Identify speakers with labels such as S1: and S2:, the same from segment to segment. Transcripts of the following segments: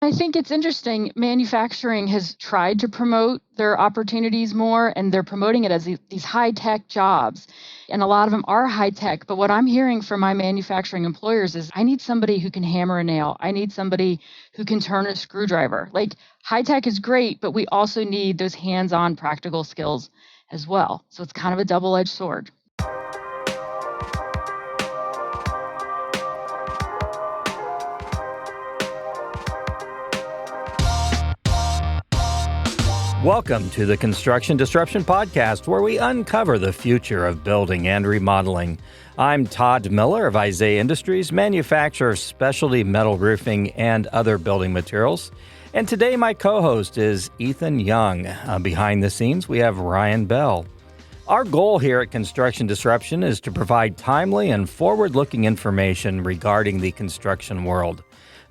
S1: I think it's interesting. Manufacturing has tried to promote their opportunities more, and they're promoting it as these high-tech jobs. And a lot of them are high-tech. But what I'm hearing from my manufacturing employers is I need somebody who can hammer a nail. I need somebody who can turn a screwdriver. Like, high-tech is great, but we also need those hands-on practical skills as well. So it's kind of a double-edged sword.
S2: Welcome to the Construction Disruption Podcast, where we uncover the future of building and remodeling. I'm Todd Miller of Isaiah Industries, manufacturer of specialty metal roofing and other building materials. And today my co-host is Ethan Young. Behind the scenes, we have Ryan Bell. Our goal here at Construction Disruption is to provide timely and forward-looking information regarding the construction world.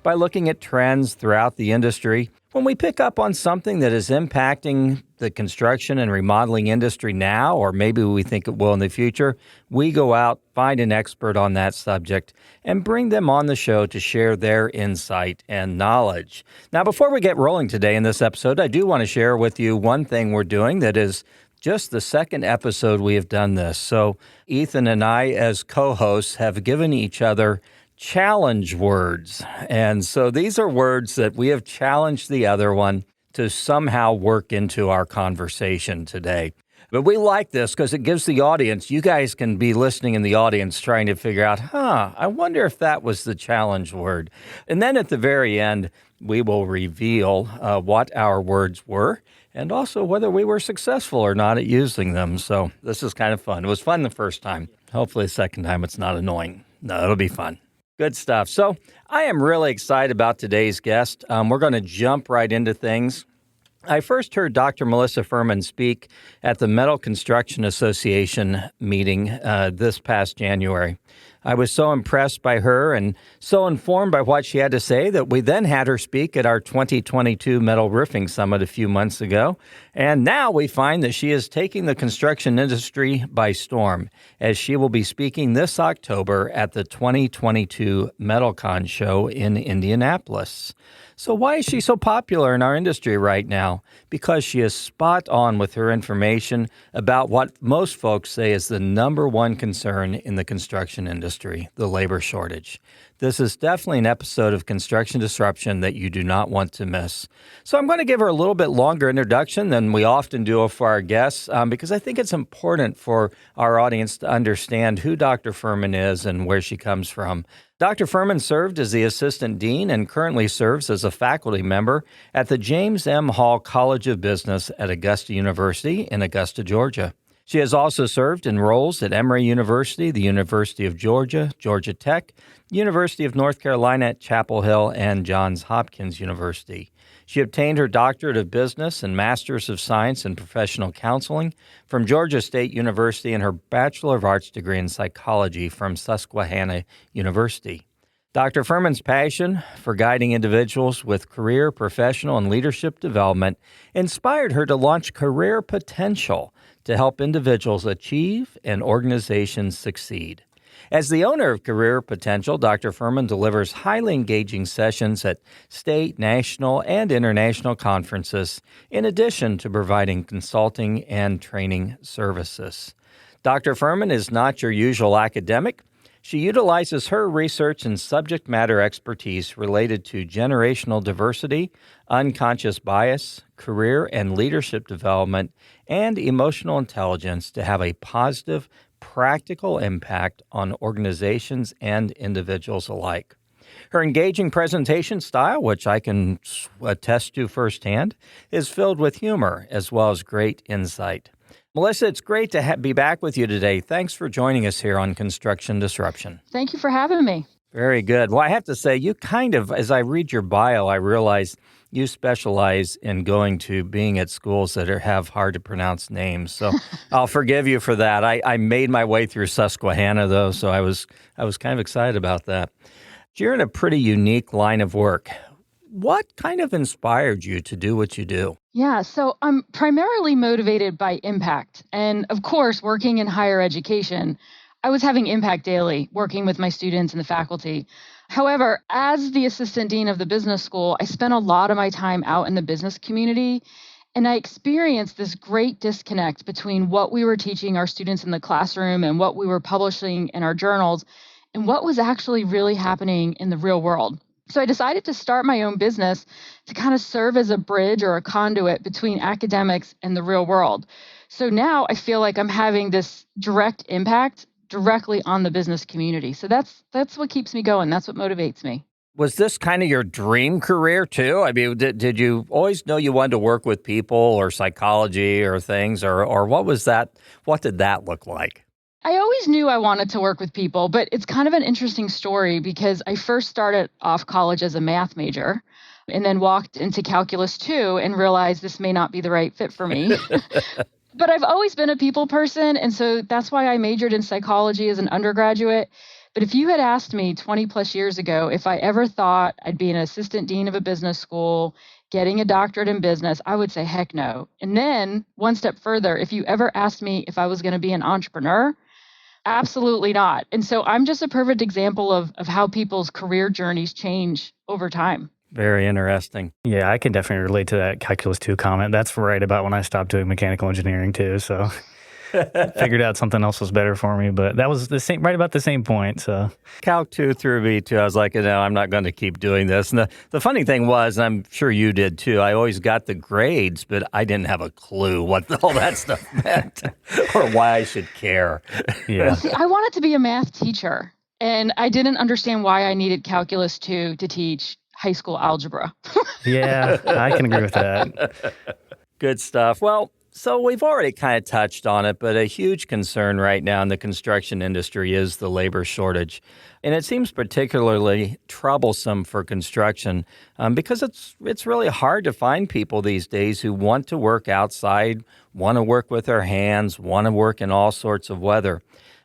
S2: By looking at trends throughout the industry, when we pick up on something that is impacting the construction and remodeling industry now, or maybe we think it will in the future, we go out, find an expert on that subject, and bring them on the show to share their insight and knowledge. Now, before we get rolling today in this episode, I do want to share with you one thing we're doing that is just the second episode we have done this. So Ethan and I, as co-hosts, have given each other challenge words. And so these are words that we have challenged the other one to somehow work into our conversation today. But we like this because it gives the audience, you guys can be listening in the audience trying to figure out, I wonder if that was the challenge word. And then at the very end, we will reveal what our words were and also whether we were successful or not at using them. So this is kind of fun. It was fun the first time. Hopefully the second time it's not annoying. No, it'll be fun. Good stuff. So I am really excited about today's guest. We're going to jump right into things. I first heard Dr. Melissa Furman speak at the Metal Construction Association meeting this past January. I was so impressed by her and so informed by what she had to say that we then had her speak at our 2022 Metal Roofing Summit a few months ago. And now we find that she is taking the construction industry by storm, as she will be speaking this October at the 2022 MetalCon show in Indianapolis. So why is she so popular in our industry right now? Because she is spot on with her information about what most folks say is the number one concern in the construction industry, the labor shortage. This is definitely an episode of Construction Disruption that you do not want to miss. So I'm going to give her a little bit longer introduction than we often do for our guests because I think it's important for our audience to understand who Dr. Furman is and where she comes from. Dr. Furman served as the Assistant Dean and currently serves as a faculty member at the James M. Hall College of Business at Augusta University in Augusta, Georgia. She has also served in roles at Emory University, the University of Georgia, Georgia Tech, University of North Carolina at Chapel Hill, and Johns Hopkins University. She obtained her Doctorate of Business and Master's of Science in Professional Counseling from Georgia State University and her Bachelor of Arts degree in Psychology from Susquehanna University. Dr. Furman's passion for guiding individuals with career, professional, and leadership development inspired her to launch Career Potential to help individuals achieve and organizations succeed. As the owner of Career Potential, Dr. Furman delivers highly engaging sessions at state, national, and international conferences, in addition to providing consulting and training services. Dr. Furman is not your usual academic. She utilizes her research and subject matter expertise related to generational diversity, unconscious bias, career and leadership development, and emotional intelligence to have a positive, practical impact on organizations and individuals alike. Her engaging presentation style, which I can attest to firsthand, is filled with humor as well as great insight. Melissa, it's great to be back with you today. Thanks for joining us here on Construction Disruption.
S1: Thank you for having me.
S2: Very good. Well, I have to say, you kind of, as I read your bio, I realize you specialize in going to being at schools that have hard to pronounce names. So I'll forgive you for that. I made my way through Susquehanna, though, so I was kind of excited about that. You're in a pretty unique line of work. What kind of inspired you to do what you do?
S1: Yeah, so I'm primarily motivated by impact. And of course, working in higher education, I was having impact daily, working with my students and the faculty. However, as the assistant dean of the business school, I spent a lot of my time out in the business community, and I experienced this great disconnect between what we were teaching our students in the classroom and what we were publishing in our journals and what was actually really happening in the real world. So I decided to start my own business to kind of serve as a bridge or a conduit between academics and the real world. So now I feel like I'm having this direct impact directly on the business community. So that's what keeps me going. That's what motivates me.
S2: Was this kind of your dream career too? I mean, did you always know you wanted to work with people or psychology or things, or what was that? What did that look like?
S1: I always knew I wanted to work with people, but it's kind of an interesting story because I first started off college as a math major and then walked into calculus 2 and realized this may not be the right fit for me. But I've always been a people person, and so that's why I majored in psychology as an undergraduate. But if you had asked me 20 plus years ago if I ever thought I'd be an assistant dean of a business school, getting a doctorate in business, I would say heck no. And then one step further, if you ever asked me if I was going to be an entrepreneur, absolutely not. And so I'm just a perfect example of how people's career journeys change over time.
S2: Very interesting.
S3: Yeah, I can definitely relate to that calculus 2 comment. That's right about when I stopped doing mechanical engineering too. So figured out something else was better for me, but that was the same, right about the same point. So
S2: Calc 2 threw me too. I was like, no, I'm not going to keep doing this. And the funny thing was, and I'm sure you did too, I always got the grades, but I didn't have a clue what all that stuff meant or why I should care.
S3: yeah.
S1: See, I wanted to be a math teacher, and I didn't understand why I needed calculus 2 to teach high school algebra.
S3: Yeah, I can agree with that.
S2: Good stuff. Well, so we've already kind of touched on it, but a huge concern right now in the construction industry is the labor shortage. And it seems particularly troublesome for construction because it's really hard to find people these days who want to work outside, want to work with their hands, want to work in all sorts of weather.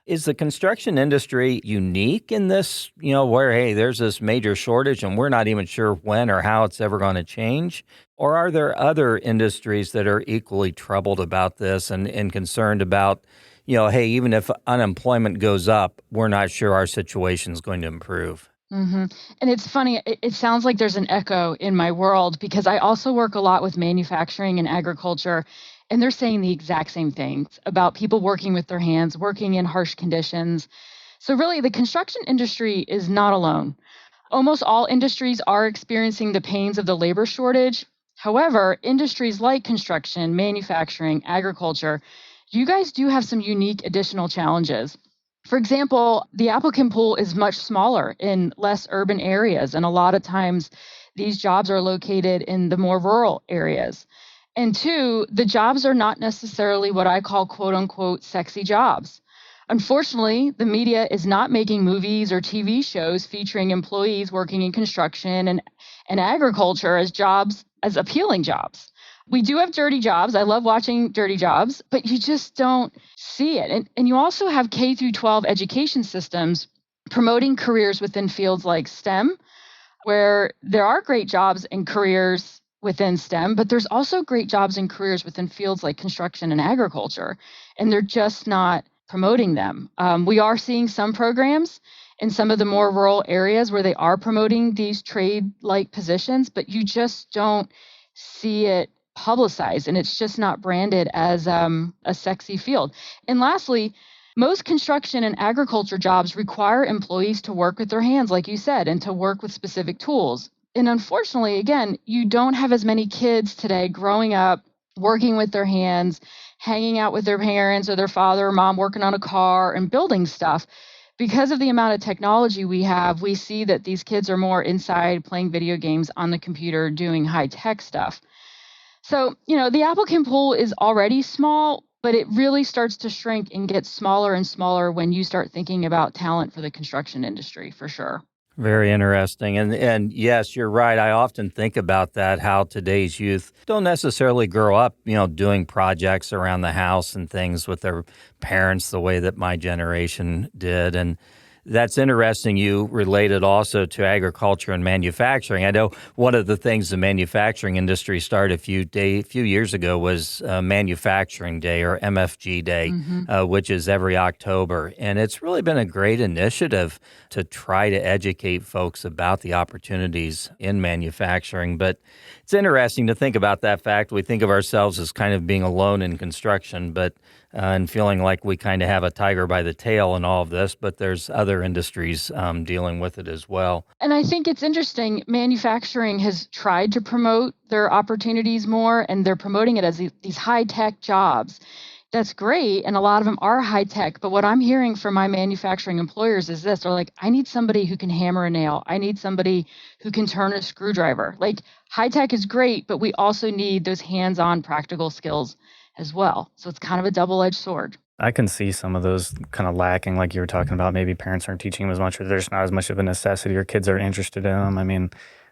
S2: Is the construction industry unique in this, where, hey, there's this major shortage and we're not even sure when or how it's ever going to change? Or are there other industries that are equally troubled about this and concerned about, hey, even if unemployment goes up, we're not sure our situation is going to improve?
S1: Mm-hmm. And it's funny, it sounds like there's an echo in my world because I also work a lot with manufacturing and agriculture. And they're saying the exact same things about people working with their hands, working in harsh conditions. So really, the construction industry is not alone. Almost all industries are experiencing the pains of the labor shortage. However, industries like construction, manufacturing, agriculture, you guys do have some unique additional challenges. For example, the applicant pool is much smaller in less urban areas, and a lot of times these jobs are located in the more rural areas. And two, the jobs are not necessarily what I call quote unquote sexy jobs. Unfortunately, the media is not making movies or TV shows featuring employees working in construction and agriculture as appealing jobs. We do have dirty jobs. I love watching dirty jobs, but you just don't see it. And you also have K through 12 education systems promoting careers within fields like STEM, where there are great jobs and careers within STEM, but there's also great jobs and careers within fields like construction and agriculture, and they're just not promoting them. We are seeing some programs in some of the more rural areas where they are promoting these trade-like positions, but you just don't see it publicized, and it's just not branded as a sexy field. And lastly, most construction and agriculture jobs require employees to work with their hands, like you said, and to work with specific tools. And unfortunately, again, you don't have as many kids today growing up, working with their hands, hanging out with their parents or their father or mom, working on a car and building stuff. Because of the amount of technology we have, we see that these kids are more inside playing video games on the computer, doing high-tech stuff. So, the applicant pool is already small, but it really starts to shrink and get smaller and smaller when you start thinking about talent for the construction industry, for sure.
S2: Very interesting. And yes, you're right. I often think about that, how today's youth don't necessarily grow up, doing projects around the house and things with their parents the way that my generation did. And That's interesting. You related also to agriculture and manufacturing. I know one of the things the manufacturing industry started a few years ago was Manufacturing Day, or MFG Day, which is every October. And it's really been a great initiative to try to educate folks about the opportunities in manufacturing. But it's interesting to think about that fact. We think of ourselves as kind of being alone in construction, but and feeling like we kind of have a tiger by the tail in all of this, but there's other industries dealing with it as well.
S1: And I think it's interesting. Manufacturing has tried to promote their opportunities more, and they're promoting it as these high-tech jobs. That's great, and a lot of them are high-tech, but what I'm hearing from my manufacturing employers is this. They're like, I need somebody who can hammer a nail. I need somebody who can turn a screwdriver. Like, high-tech is great, but we also need those hands-on practical skills as well. So it's kind of a double-edged sword.
S3: I can see some of those kind of lacking, like you were talking about. Maybe parents aren't teaching them as much, or there's not as much of a necessity, or kids are interested in them. I mean,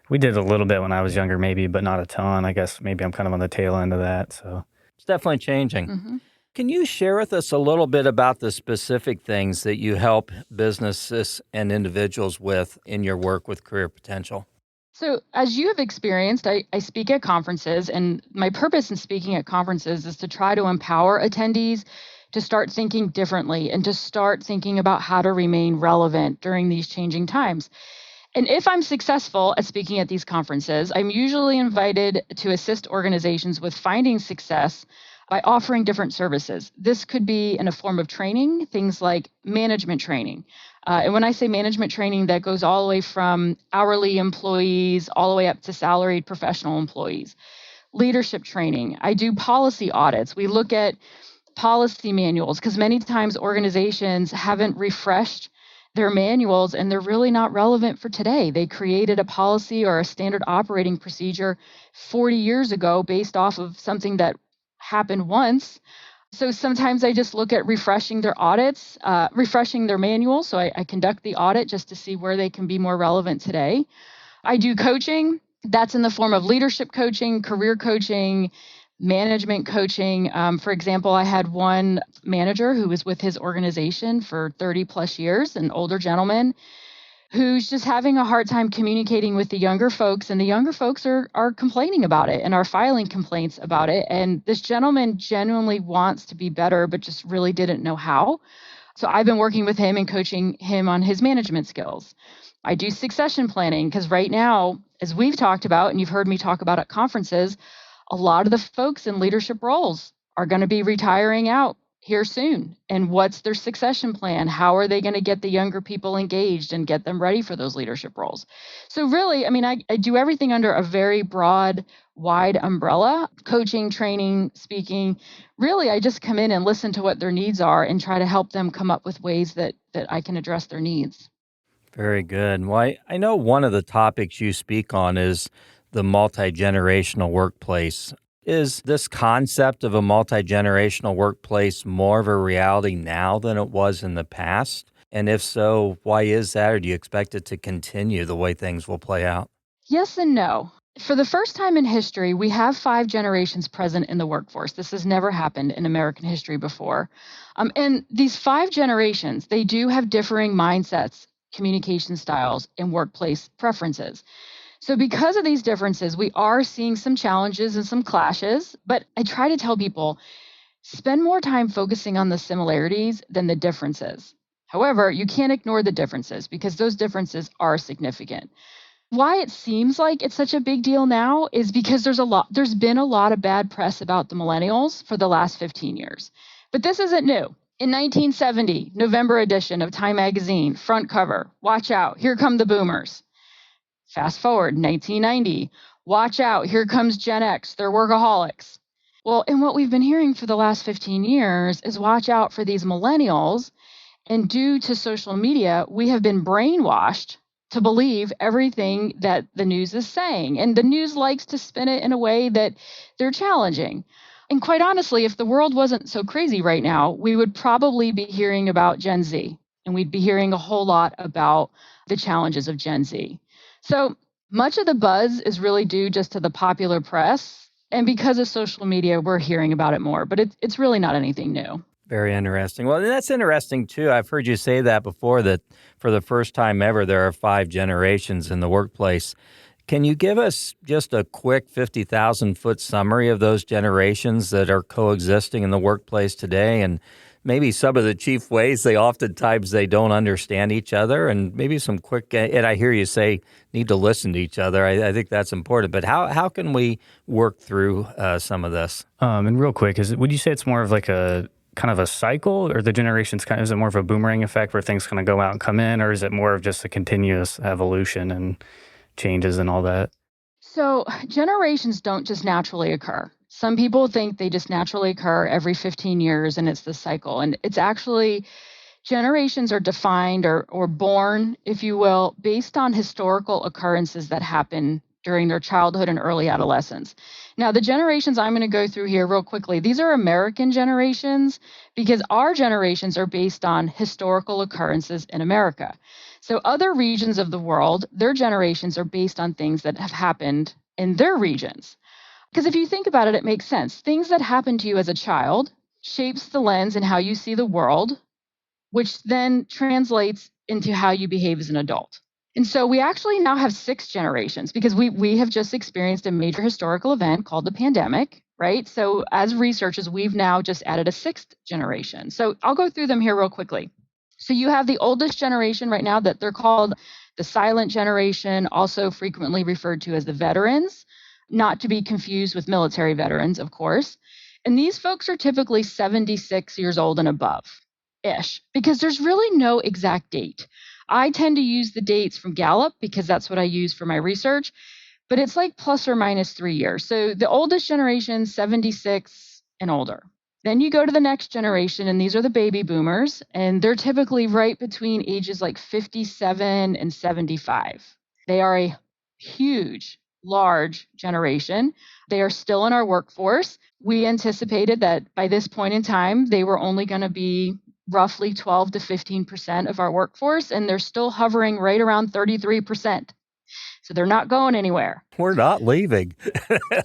S3: we did a little bit when I was younger, maybe, but not a ton. I guess maybe I'm kind of on the tail end of that. So
S2: It's definitely changing. Can you share with us a little bit about the specific things that you help businesses and individuals with in your work with Career Potential?
S1: So, as you have experienced, I speak at conferences, and my purpose in speaking at conferences is to try to empower attendees to start thinking differently and to start thinking about how to remain relevant during these changing times. And if I'm successful at speaking at these conferences, I'm usually invited to assist organizations with finding success by offering different services. This could be in a form of training, things like management training. And when I say management training, that goes all the way from hourly employees all the way up to salaried professional employees. Leadership training. I do policy audits. We look at policy manuals because many times organizations haven't refreshed their manuals and they're really not relevant for today. They created a policy or a standard operating procedure 40 years ago based off of something that happened once. So sometimes I just look at refreshing their audits, refreshing their manuals. So I conduct the audit just to see where they can be more relevant today. I do coaching. That's in the form of leadership coaching, career coaching, management coaching. For example, I had one manager who was with his organization for 30 plus years, an older gentleman who's just having a hard time communicating with the younger folks, and the younger folks are complaining about it and are filing complaints about it. And this gentleman genuinely wants to be better, but just really didn't know how. So I've been working with him and coaching him on his management skills. I do succession planning because right now, as we've talked about, and you've heard me talk about at conferences, a lot of the folks in leadership roles are going to be retiring out here soon. And what's their succession plan? How are they going to get the younger people engaged and get them ready for those leadership roles? So really, I mean, I do everything under a very broad, wide umbrella, coaching, training, speaking. Really, I just come in and listen to what their needs are and try to help them come up with ways that I can address their needs.
S2: Very good. Well, I know one of the topics you speak on is the multi-generational workplace. Is this concept of a multi-generational workplace more of a reality now than it was in the past? And if so, why is that? Or do you expect it to continue the way things will play out?
S1: Yes and no. For the first time in history, we have 5 generations present in the workforce. This has never happened in American history before. And these 5 generations, they do have differing mindsets, communication styles, and workplace preferences. So because of these differences, we are seeing some challenges and some clashes, but I try to tell people, spend more time focusing on the similarities than the differences. However, you can't ignore the differences because those differences are significant. Why it seems like it's such a big deal now is because there's been a lot of bad press about the millennials for the last 15 years. But this isn't new. In 1970, November edition of Time magazine, front cover, watch out, here come the boomers. Fast forward, 1990, watch out, here comes Gen X, they're workaholics. Well, and what we've been hearing for the last 15 years is watch out for these millennials. And due to social media, we have been brainwashed to believe everything that the news is saying. And the news likes to spin it in a way that they're challenging. And quite honestly, if the world wasn't so crazy right now, we would probably be hearing about Gen Z, and we'd be hearing a whole lot about the challenges of Gen Z. So much of the buzz is really due just to the popular press. And because of social media, we're hearing about it more, but it's really not anything new.
S2: Very interesting. Well, that's interesting too. I've heard you say that before, that for the first time ever, there are 5 generations in the workplace. Can you give us just a quick 50,000-foot summary of those generations that are coexisting in the workplace today, and maybe some of the chief ways they don't understand each other, and maybe some quick, and I hear you say need to listen to each other. I think that's important, but how can we work through some of this?
S3: And real quick, would you say it's more of like a kind of a cycle, or the generations is it more of a boomerang effect where things kind of go out and come in, or is it more of just a continuous evolution and changes and all that?
S1: So generations don't just naturally occur. Some people think they just naturally occur every 15 years and it's the cycle. And it's actually generations are defined or born, if you will, based on historical occurrences that happen during their childhood and early adolescence. Now, the generations I'm going to go through here real quickly, these are American generations because our generations are based on historical occurrences in America. So other regions of the world, their generations are based on things that have happened in their regions. Because if you think about it, it makes sense. Things that happen to you as a child shapes the lens and how you see the world, which then translates into how you behave as an adult. And so we actually now have 6 generations because we have just experienced a major historical event called the pandemic, right? So as researchers, we've now just added a 6th generation. So I'll go through them here real quickly. So you have the oldest generation right now that they're called the silent generation, also frequently referred to as the veterans, not to be confused with military veterans, of course. And these folks are typically 76 years old and above ish, because there's really no exact date. I tend to use the dates from Gallup because that's what I use for my research, but it's like plus or minus 3 years. So the oldest generation, 76 and older. Then you go to the next generation, and these are the baby boomers, and they're typically right between ages like 57 and 75. They are a huge, large generation. They are still in our workforce. We anticipated that by this point in time, they were only going to be roughly 12 to 15% of our workforce, and they're still hovering right around 33%. So they're not going anywhere.
S2: We're not leaving.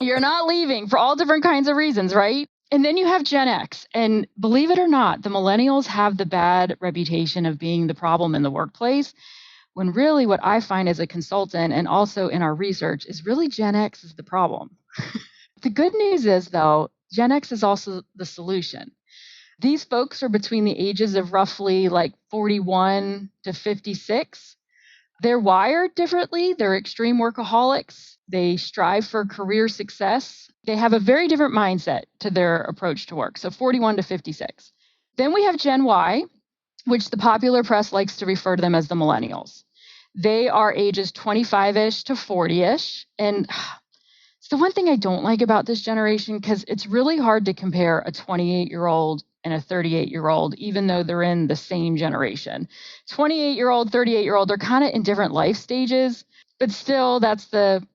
S1: You're not leaving for all different kinds of reasons, right? And then you have Gen X. And believe it or not, the millennials have the bad reputation of being the problem in the workplace, when really what I find as a consultant and also in our research is really Gen X is the problem. The good news is, though, Gen X is also the solution. These folks are between the ages of roughly like 41 to 56. They're wired differently. They're extreme workaholics. They strive for career success. They have a very different mindset to their approach to work. So 41 to 56. Then we have Gen Y, which the popular press likes to refer to them as the millennials. They are ages 25-ish to 40-ish. And it's the one thing I don't like about this generation, because it's really hard to compare a 28-year-old and a 38-year-old, even though they're in the same generation. 28-year-old, 38-year-old, they're kind of in different life stages, but still that's the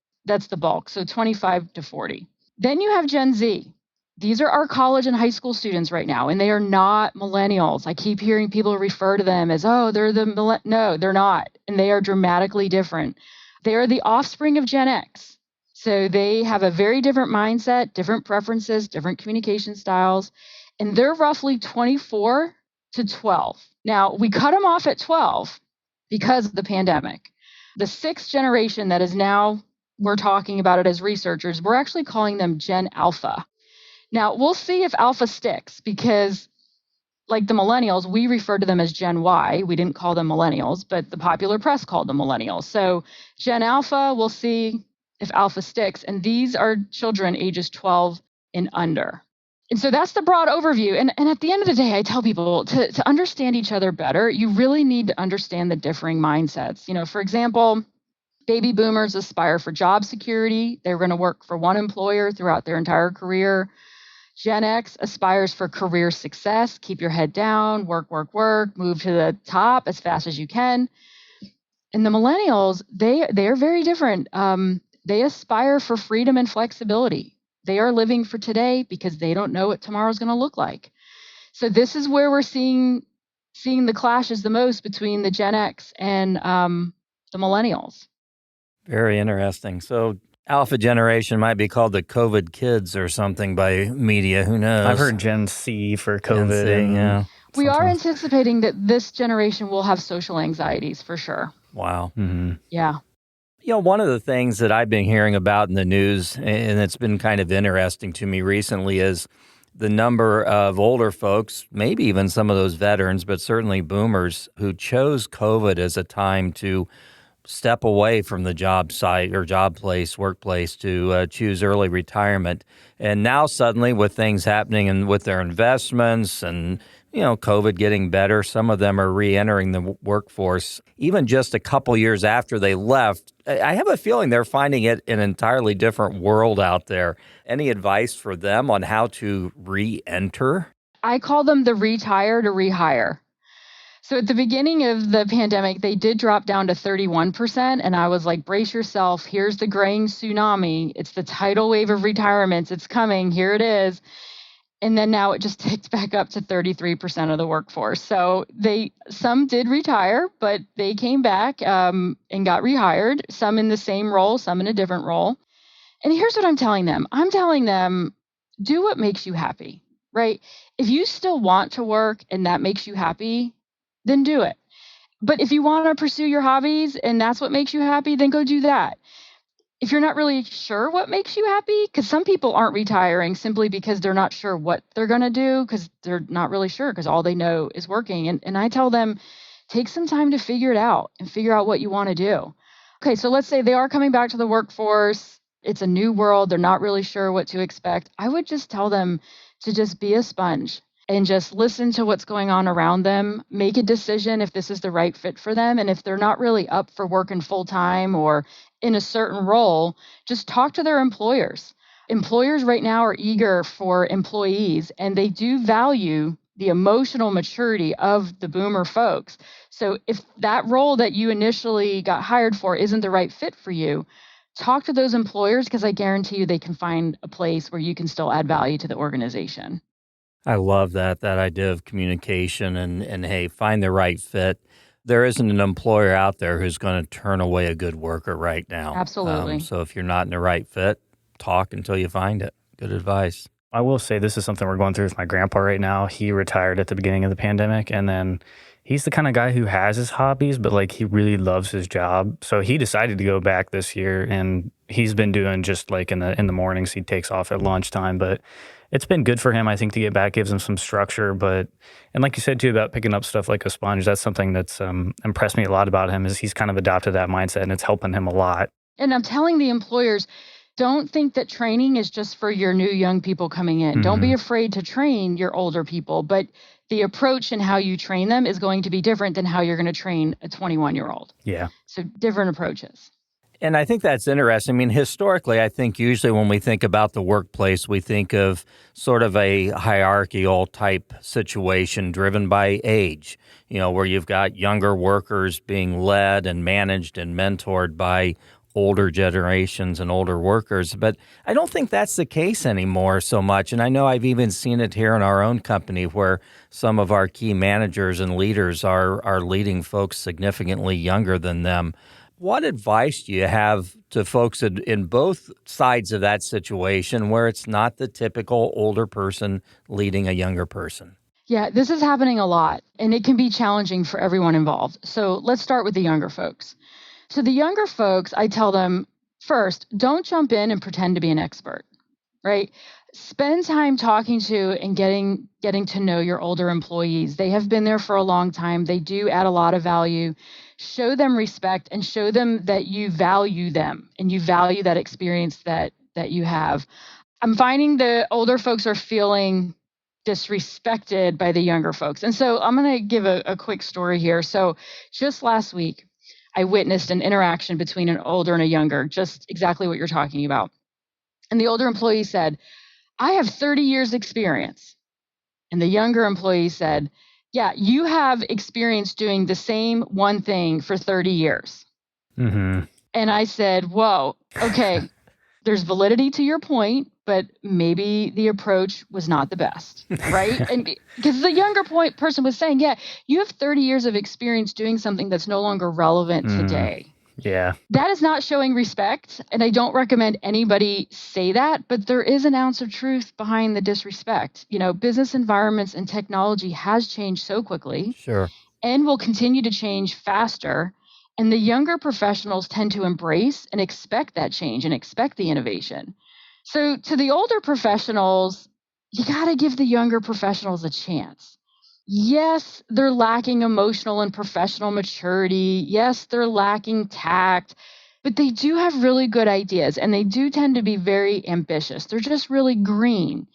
S1: bulk. So 25 to 40. Then you have Gen Z. These are our college and high school students right now, and they are not millennials. I keep hearing people refer to them as, oh, they're no, they're not. And they are dramatically different. They are the offspring of Gen X. So they have a very different mindset, different preferences, different communication styles, and they're roughly 24 to 12. Now, we cut them off at 12 because of the pandemic. The 6th generation that is now, we're talking about it as researchers, we're actually calling them Gen Alpha. Now, we'll see if Alpha sticks, because like the millennials, we refer to them as Gen Y. We didn't call them millennials, but the popular press called them millennials. So Gen Alpha, we'll see if Alpha sticks. And these are children ages 12 and under. And so that's the broad overview. And at the end of the day, I tell people to understand each other better, you really need to understand the differing mindsets. You know, for example, baby boomers aspire for job security. They're going to work for one employer throughout their entire career. Gen X aspires for career success. Keep your head down, work, move to the top as fast as you can. And the millennials, they are very different. They aspire for freedom and flexibility. They are living for today because they don't know what tomorrow's going to look like. So this is where we're seeing the clashes the most between the Gen X and the millennials.
S2: Very interesting. So Alpha generation might be called the COVID kids or something by media. Who knows?
S3: I've heard Gen C for COVID.
S2: Gen C, yeah.
S1: We are
S3: sometimes.
S1: anticipating that this generation will have social anxieties for sure.
S2: Wow.
S3: Mm-hmm.
S1: Yeah.
S2: One of the things that I've been hearing about in the news, and it's been kind of interesting to me recently, is the number of older folks, maybe even some of those veterans, but certainly boomers, who chose COVID as a time to step away from the job site or job place, workplace, to choose early retirement. And now suddenly with things happening and with their investments and, COVID getting better, some of them are re-entering the workforce. Even just a couple years after they left, I have a feeling they're finding it an entirely different world out there. Any advice for them on how to re-enter?
S1: I call them the retire to rehire. So at the beginning of the pandemic, they did drop down to 31%. And I was like, brace yourself. Here's the graying tsunami. It's the tidal wave of retirements. It's coming. Here it is. And then now it just ticked back up to 33% of the workforce. So some did retire, but they came back and got rehired, some in the same role, some in a different role. And here's what I'm telling them. I'm telling them, do what makes you happy, right? If you still want to work and that makes you happy, then do it. But if you want to pursue your hobbies and that's what makes you happy, then go do that. If you're not really sure what makes you happy, because some people aren't retiring simply because they're not sure what they're going to do, because they're not really sure, because all they know is working. And I tell them, take some time to figure it out and figure out what you want to do. Okay, so let's say they are coming back to the workforce. It's a new world. They're not really sure what to expect. I would just tell them to just be a sponge and just listen to what's going on around them, make a decision if this is the right fit for them. And if they're not really up for working full time or in a certain role, just talk to their employers. Employers right now are eager for employees, and they do value the emotional maturity of the boomer folks. So if that role that you initially got hired for isn't the right fit for you, talk to those employers, because I guarantee you they can find a place where you can still add value to the organization.
S2: I love that idea of communication and hey, find the right fit. There isn't an employer out there who's going to turn away a good worker right now.
S1: Absolutely.
S2: So if you're not in the right fit, talk until you find it. Good advice.
S3: I will say this is something we're going through with my grandpa right now. He retired at the beginning of the pandemic, and then he's the kind of guy who has his hobbies, but like he really loves his job. So he decided to go back this year, and he's been doing just like in the mornings. He takes off at lunchtime, but it's been good for him, I think, to get back, gives him some structure. And like you said too about picking up stuff like a sponge, that's something that's impressed me a lot about him, is he's kind of adopted that mindset, and it's helping him a lot.
S1: And I'm telling the employers, don't think that training is just for your new young people coming in. Don't be afraid to train your older people, but the approach and how you train them is going to be different than how you're going to train a 21-year-old.
S3: Yeah.
S1: So different approaches.
S2: And I think that's interesting. I mean, historically, I think usually when we think about the workplace, we think of sort of a hierarchical type situation driven by age, where you've got younger workers being led and managed and mentored by older generations and older workers. But I don't think that's the case anymore so much. And I know I've even seen it here in our own company where some of our key managers and leaders are leading folks significantly younger than them. What advice do you have to folks in both sides of that situation where it's not the typical older person leading a younger person?
S1: Yeah, this is happening a lot, and it can be challenging for everyone involved. So let's start with the younger folks. So the younger folks, I tell them, first, don't jump in and pretend to be an expert, right? Spend time talking to and getting to know your older employees. They have been there for a long time. They do add a lot of value. Show them respect and show them that you value them and you value that experience that you have. I'm finding the older folks are feeling disrespected by the younger folks. And so I'm going to give a quick story here. So just last week, I witnessed an interaction between an older and a younger, just exactly what you're talking about. And the older employee said, I have 30 years experience. And the younger employee said, yeah, you have experience doing the same one thing for 30 years.
S3: Mm-hmm.
S1: And I said, whoa, okay, there's validity to your point, but maybe the approach was not the best, right? And because the younger person was saying, yeah, you have 30 years of experience doing something that's no longer relevant today.
S3: Yeah.
S1: That is not showing respect, and I don't recommend anybody say that, but there is an ounce of truth behind the disrespect. Business environments and technology has changed so quickly
S2: Sure.
S1: and will continue to change faster. And the younger professionals tend to embrace and expect that change and expect the innovation. So, to the older professionals, you got to give the younger professionals a chance. Yes, they're lacking emotional and professional maturity. Yes, they're lacking tact, but they do have really good ideas and they do tend to be very ambitious. They're just really green.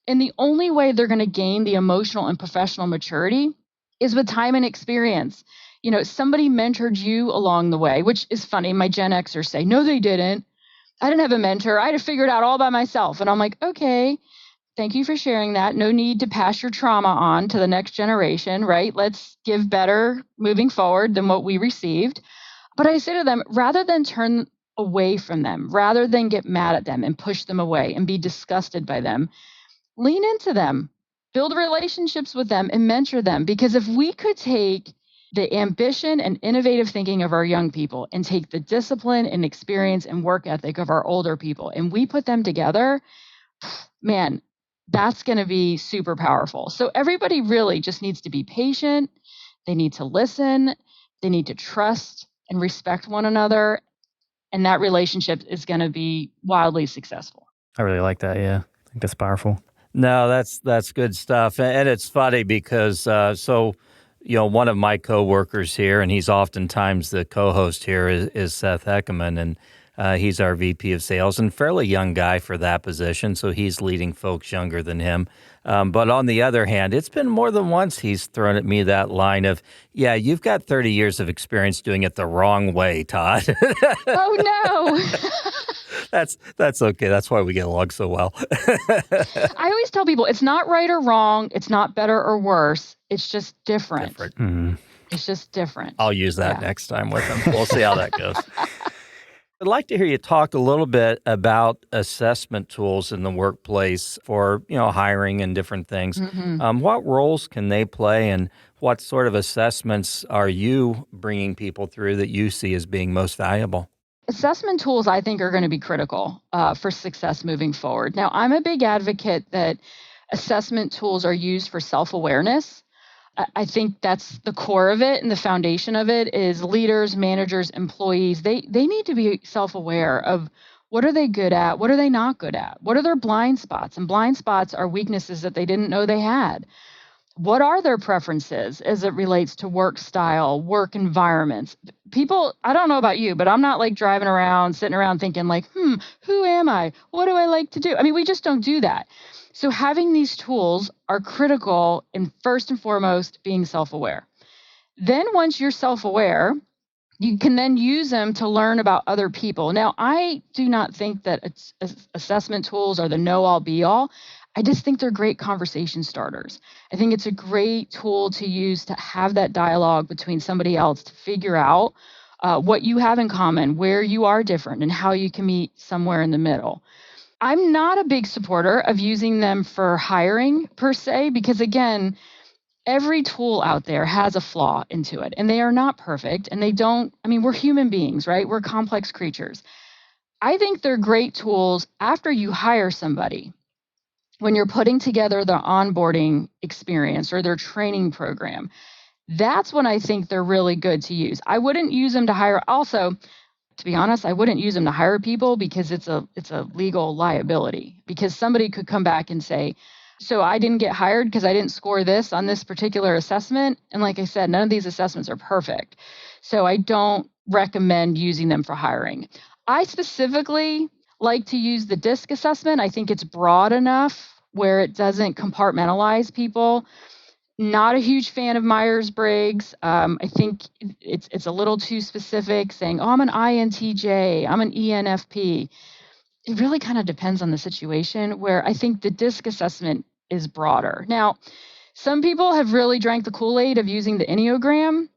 S1: And the only way they're going to gain the emotional and professional maturity is with time and experience. Somebody mentored you along the way, which is funny. My Gen Xers say, no, they didn't. I didn't have a mentor. I had to figure it out all by myself. And I'm like, okay, thank you for sharing that. No need to pass your trauma on to the next generation, right? Let's give better moving forward than what we received. But I say to them, rather than turn away from them, rather than get mad at them and push them away and be disgusted by them, lean into them, build relationships with them, and mentor them. Because if we could take the ambition and innovative thinking of our young people and take the discipline and experience and work ethic of our older people and we put them together, man, that's going to be super powerful. So everybody really just needs to be patient. They need to listen. They need to trust and respect one another. And that relationship is going to be wildly successful.
S3: I really like that. Yeah. I think that's powerful.
S2: No, that's good stuff. And it's funny because, one of my coworkers here, and he's oftentimes the co-host here, is Seth Eckerman, and he's our VP of sales and fairly young guy for that position. So he's leading folks younger than him. But on the other hand, it's been more than once he's thrown at me that line of, yeah, you've got 30 years of experience doing it the wrong way, Todd.
S1: Oh, no.
S2: That's okay. That's why we get along so well.
S1: I always tell people it's not right or wrong. It's not better or worse. It's just different.
S3: Mm-hmm.
S1: It's just different.
S2: I'll use that next time with him. We'll see how that goes. I'd like to hear you talk a little bit about assessment tools in the workplace for, hiring and different things.
S1: Mm-hmm.
S2: What roles can they play, and what sort of assessments are you bringing people through that you see as being most valuable?
S1: Assessment tools, I think, are going to be critical for success moving forward. Now, I'm a big advocate that assessment tools are used for self-awareness. I think that's the core of it, and the foundation of it is leaders, managers, employees. They need to be self-aware of what are they good at, what are they not good at, what are their blind spots, and blind spots are weaknesses that they didn't know they had. What are their preferences as it relates to work style, work environments? People, I don't know about you, but I'm not like driving around, sitting around thinking like, who am I? What do I like to do? I mean, we just don't do that. So having these tools are critical in first and foremost being self-aware. Then once you're self-aware, you can then use them to learn about other people. Now, I do not think that assessment tools are the know-all be-all. I just think they're great conversation starters. I think it's a great tool to use to have that dialogue between somebody else to figure out what you have in common, where you are different, and how you can meet somewhere in the middle. I'm not a big supporter of using them for hiring per se, because again, every tool out there has a flaw into it, and they are not perfect. And we're human beings, right? We're complex creatures. I think they're great tools after you hire somebody. When you're putting together the onboarding experience or their training program, that's when I think they're really good to use. I wouldn't use them to hire. Also, to be honest, I wouldn't use them to hire people because it's a legal liability, because somebody could come back and say, so I didn't get hired because I didn't score this on this particular assessment. And like I said, none of these assessments are perfect. So I don't recommend using them for hiring. I specifically like to use the DISC assessment. I think it's broad enough where it doesn't compartmentalize people. Not a huge fan of Myers-Briggs. I think it's a little too specific, saying, oh, I'm an INTJ, I'm an ENFP. It really kind of depends on the situation, where I think the DISC assessment is broader. Now, some people have really drank the Kool-Aid of using the Enneagram,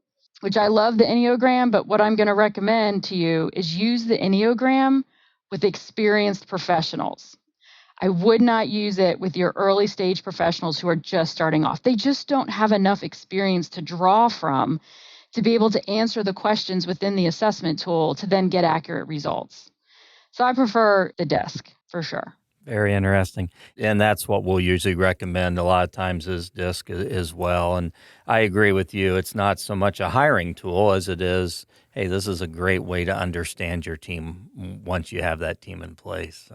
S1: which I love the Enneagram, but what I'm going to recommend to you is use the Enneagram with experienced professionals. I would not use it with your early stage professionals who are just starting off. They just don't have enough experience to draw from to be able to answer the questions within the assessment tool to then get accurate results. So I prefer the disc for sure.
S2: Very interesting. And that's what we'll usually recommend a lot of times is DISC as well. And I agree with you. It's not so much a hiring tool as it is, hey, this is a great way to understand your team once you have that team in place.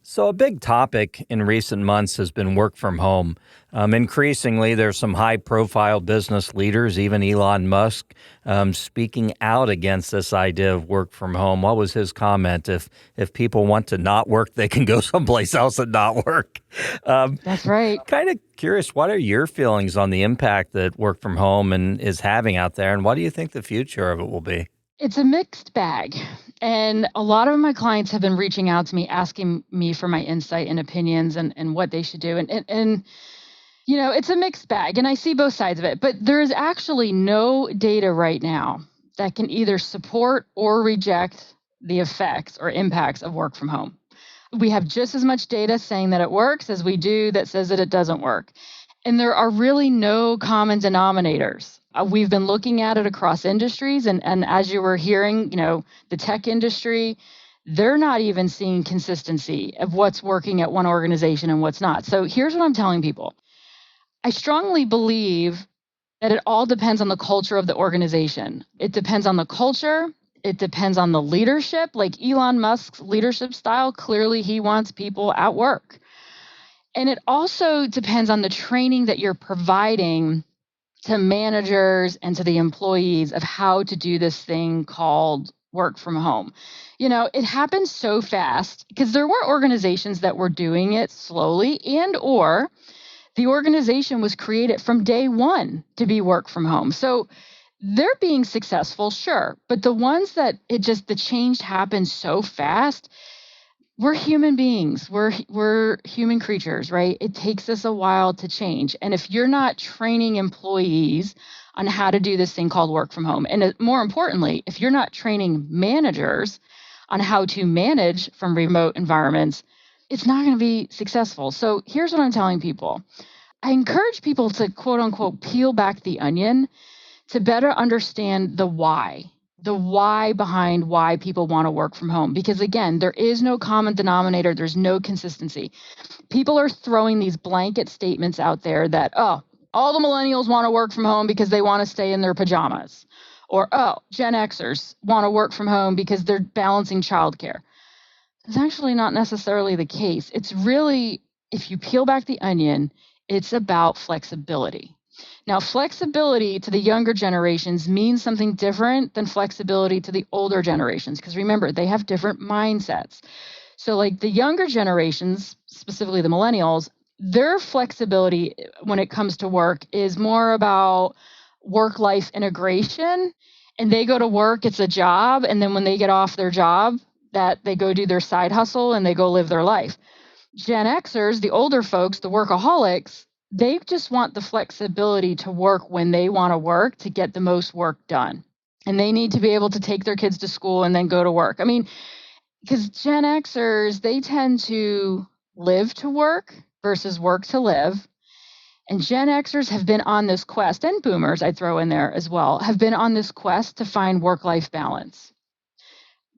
S2: So a big topic in recent months has been work from home. Increasingly, there's some high-profile business leaders, even Elon Musk, speaking out against this idea of work from home. What was his comment? If people want to not work, they can go someplace else and not work.
S1: That's right.
S2: Kind of curious, what are your feelings on the impact that work from home is having out there, and what do you think the future of it will be?
S1: It's a mixed bag. And a lot of my clients have been reaching out to me, asking me for my insight and opinions and what they should do. And it's a mixed bag. And I see both sides of it. But there is actually no data right now that can either support or reject the effects or impacts of work from home. We have just as much data saying that it works as we do that says that it doesn't work. And there are really no common denominators. We've been looking at it across industries. And as you were hearing, the tech industry, they're not even seeing consistency of what's working at one organization and what's not. So here's what I'm telling people. I strongly believe that it all depends on the culture of the organization. It depends on the culture. It depends on the leadership. Like Elon Musk's leadership style, clearly he wants people at work. And it also depends on the training that you're providing to managers and to the employees of how to do this thing called work from home. It happened so fast because there were organizations that were doing it slowly or the organization was created from day one to be work from home. So they're being successful, sure. But the ones that the change happened so fast, we're human beings. We're human creatures, right? It takes us a while to change. And if you're not training employees on how to do this thing called work from home, and more importantly, if you're not training managers on how to manage from remote environments, it's not going to be successful. So here's what I'm telling people. I encourage people to quote unquote peel back the onion to better understand the why behind why people want to work from home. Because again, there is no common denominator. There's no consistency. People are throwing these blanket statements out there that, all the millennials want to work from home because they want to stay in their pajamas. Or, Gen Xers want to work from home because they're balancing childcare. It's actually not necessarily the case. It's really, if you peel back the onion, it's about flexibility. Now, flexibility to the younger generations means something different than flexibility to the older generations, because remember, they have different mindsets. So like the younger generations, specifically the millennials, their flexibility when it comes to work is more about work-life integration. And they go to work, it's a job. And then when they get off their job, that they go do their side hustle and they go live their life. Gen Xers, the older folks, the workaholics, they just want the flexibility to work when they want to work to get the most work done. And they need to be able to take their kids to school and then go to work. I mean, because Gen Xers, they tend to live to work versus work to live. And Gen Xers have been on this quest, and boomers, I throw in there as well, have been on this quest to find work-life balance.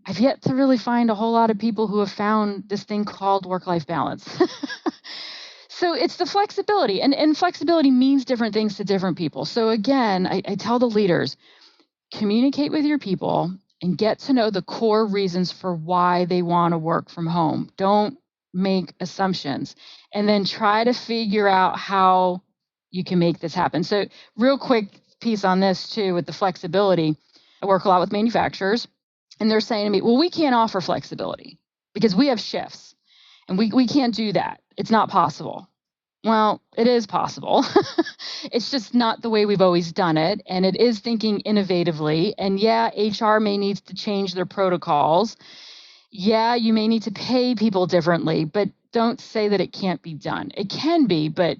S1: I've yet to really find a whole lot of people who have found this thing called work-life balance. So it's the flexibility, and flexibility means different things to different people. So again, I tell the leaders, communicate with your people and get to know the core reasons for why they want to work from home. Don't make assumptions, and then try to figure out how you can make this happen. So real quick piece on this too, with the flexibility, I work a lot with manufacturers, and they're saying to me, well, we can't offer flexibility because we have shifts and we can't do that. It's not possible. Well, it is possible. It's just not the way we've always done it. And it is thinking innovatively. And yeah, HR may need to change their protocols. Yeah, you may need to pay people differently, but don't say that it can't be done. It can be, but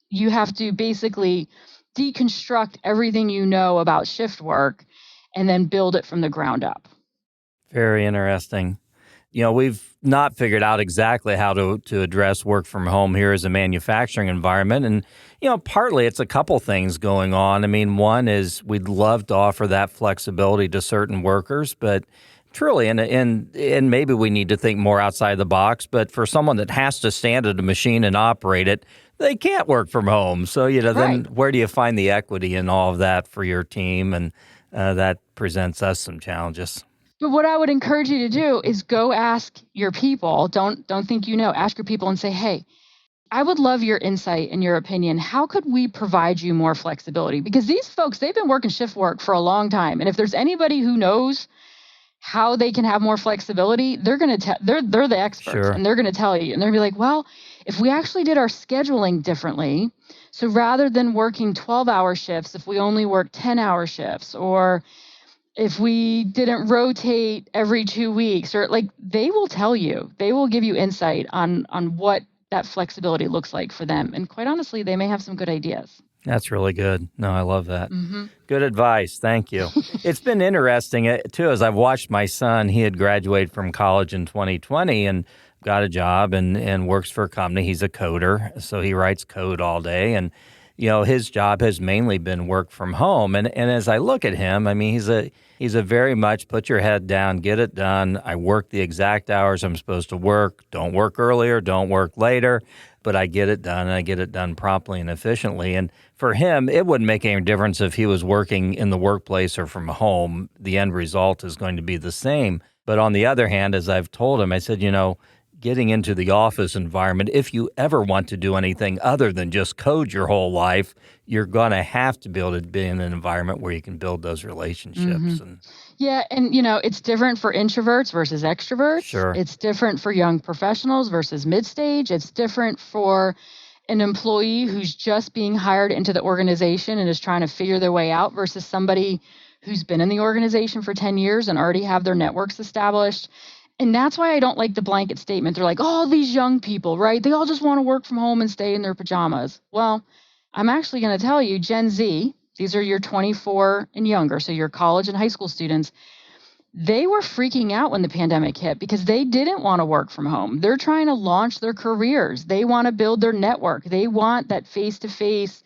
S1: you have to basically deconstruct everything you know about shift work and then build it from the ground up.
S2: Very interesting. We've not figured out exactly how to address work from home here as a manufacturing environment. And, partly it's a couple things going on. I mean, one is we'd love to offer that flexibility to certain workers, but truly, and maybe we need to think more outside the box, but for someone that has to stand at a machine and operate it, they can't work from home. So, then where do you find the equity in all of that for your team? And that presents us some challenges.
S1: But what I would encourage you to do is go ask your people. Don't think ask your people and say, hey, I would love your insight and your opinion. How could we provide you more flexibility? Because these folks, they've been working shift work for a long time. And if there's anybody who knows how they can have more flexibility, they're going to they're the experts. Sure. And they're going to tell you. And they're going to be like, well, if we actually did our scheduling differently, so rather than working 12-hour shifts, if we only work 10-hour shifts, or if we didn't rotate every 2 weeks, or they will tell you, they will give you insight on what that flexibility looks like for them. And quite honestly, they may have some good ideas.
S2: That's really good. No, I love that. Mm-hmm. Good advice. Thank you. It's been interesting, too, as I've watched my son. He had graduated from college in 2020 and got a job and works for a company. He's a coder, so he writes code all day. And, his job has mainly been work from home. And as I look at him, I mean, he's a very much put your head down, get it done. I work the exact hours I'm supposed to work. Don't work earlier, don't work later. But I get it done, and I get it done promptly and efficiently. And for him, it wouldn't make any difference if he was working in the workplace or from home. The end result is going to be the same. But on the other hand, as I've told him, I said, getting into the office environment, if you ever want to do anything other than just code your whole life, you're going to have to be able to be in an environment where you can build those relationships. Mm-hmm.
S1: Yeah, and it's different for introverts versus extroverts.
S2: Sure.
S1: It's different for young professionals versus mid-stage. It's different for an employee who's just being hired into the organization and is trying to figure their way out versus somebody who's been in the organization for 10 years and already have their networks established. And that's why I don't like the blanket statement. They're like, oh, these young people, right? They all just want to work from home and stay in their pajamas. Well, I'm actually going to tell you, Gen Z, these are your 24 and younger, so your college and high school students, they were freaking out when the pandemic hit because they didn't want to work from home. They're trying to launch their careers. They want to build their network. They want that face-to-face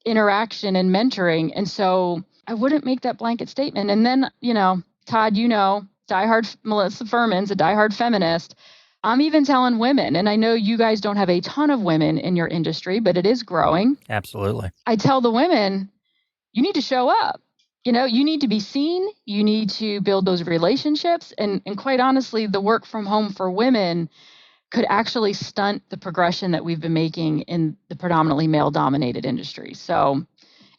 S1: interaction and mentoring. And so I wouldn't make that blanket statement. And then, Todd, diehard Melissa Furman's a diehard feminist. I'm even telling women, and I know you guys don't have a ton of women in your industry, but it is growing.
S2: Absolutely.
S1: I tell the women, you need to show up. You need to be seen. You need to build those relationships. And quite honestly, the work from home for women could actually stunt the progression that we've been making in the predominantly male-dominated industry. So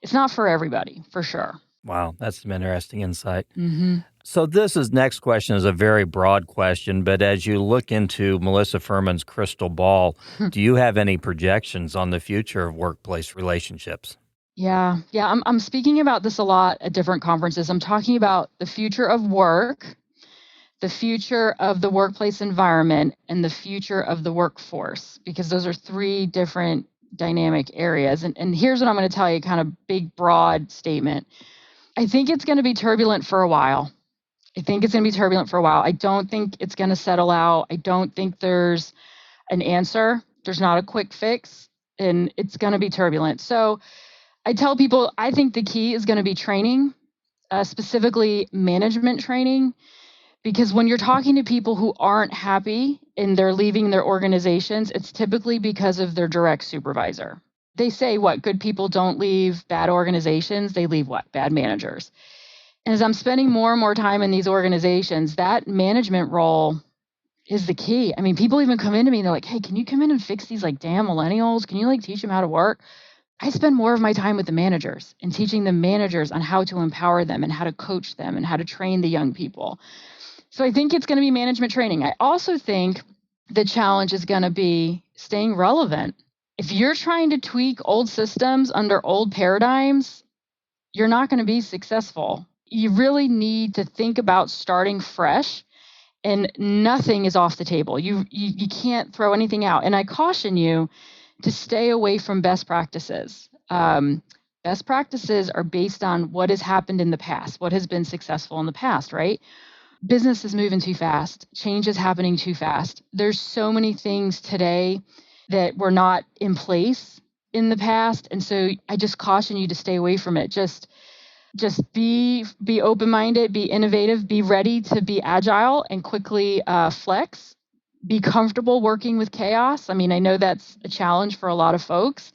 S1: it's not for everybody, for sure.
S2: Wow, that's some interesting insight.
S1: Mm-hmm.
S2: So next question is a very broad question, but as you look into Melissa Furman's crystal ball, do you have any projections on the future of workplace relationships?
S1: Yeah. I'm speaking about this a lot at different conferences. I'm talking about the future of work, the future of the workplace environment, and the future of the workforce, because those are three different dynamic areas. And here's what I'm going to tell you, kind of big, broad statement. I think it's going to be turbulent for a while. I don't think it's going to settle out. I don't think there's an answer. There's not a quick fix, and it's going to be turbulent. So I tell people, I think the key is going to be training, specifically management training, because when you're talking to people who aren't happy and they're leaving their organizations, it's typically because of their direct supervisor. They say, good people don't leave bad organizations. They leave bad managers. And as I'm spending more and more time in these organizations, that management role is the key. I mean, people even come into me and they're like, hey, can you come in and fix these damn millennials? Can you teach them how to work? I spend more of my time with the managers and teaching the managers on how to empower them and how to coach them and how to train the young people. So I think it's going to be management training. I also think the challenge is going to be staying relevant. If you're trying to tweak old systems under old paradigms, you're not going to be successful. You really need to think about starting fresh, and nothing is off the table. You can't throw anything out. And I caution you to stay away from best practices. Best practices are based on what has happened in the past, what has been successful in the past, right? business is moving too fast. Change is happening too fast. There's so many things today that were not in place in the past. And so I just caution you to stay away from it. Just be open-minded, be innovative, be ready to be agile and quickly flex. Be comfortable working with chaos. I mean, I know that's a challenge for a lot of folks.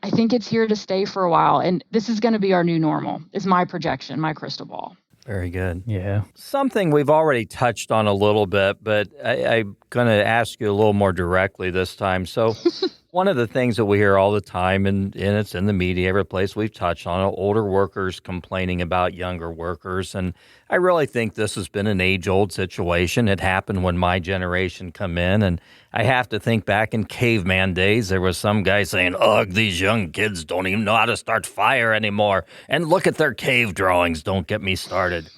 S1: I think it's here to stay for a while. And this is going to be our new normal, is my projection, my crystal ball.
S2: Very good.
S3: Yeah.
S2: Something we've already touched on a little bit, but I'm going to ask you a little more directly this time. So one of the things that we hear all the time, and it's in the media, every place we've touched on it, older workers complaining about younger workers. And I really think this has been an age-old situation. It happened when my generation come in, and I have to think back in caveman days, there was some guy saying, ugh, these young kids don't even know how to start fire anymore. And look at their cave drawings. Don't get me started.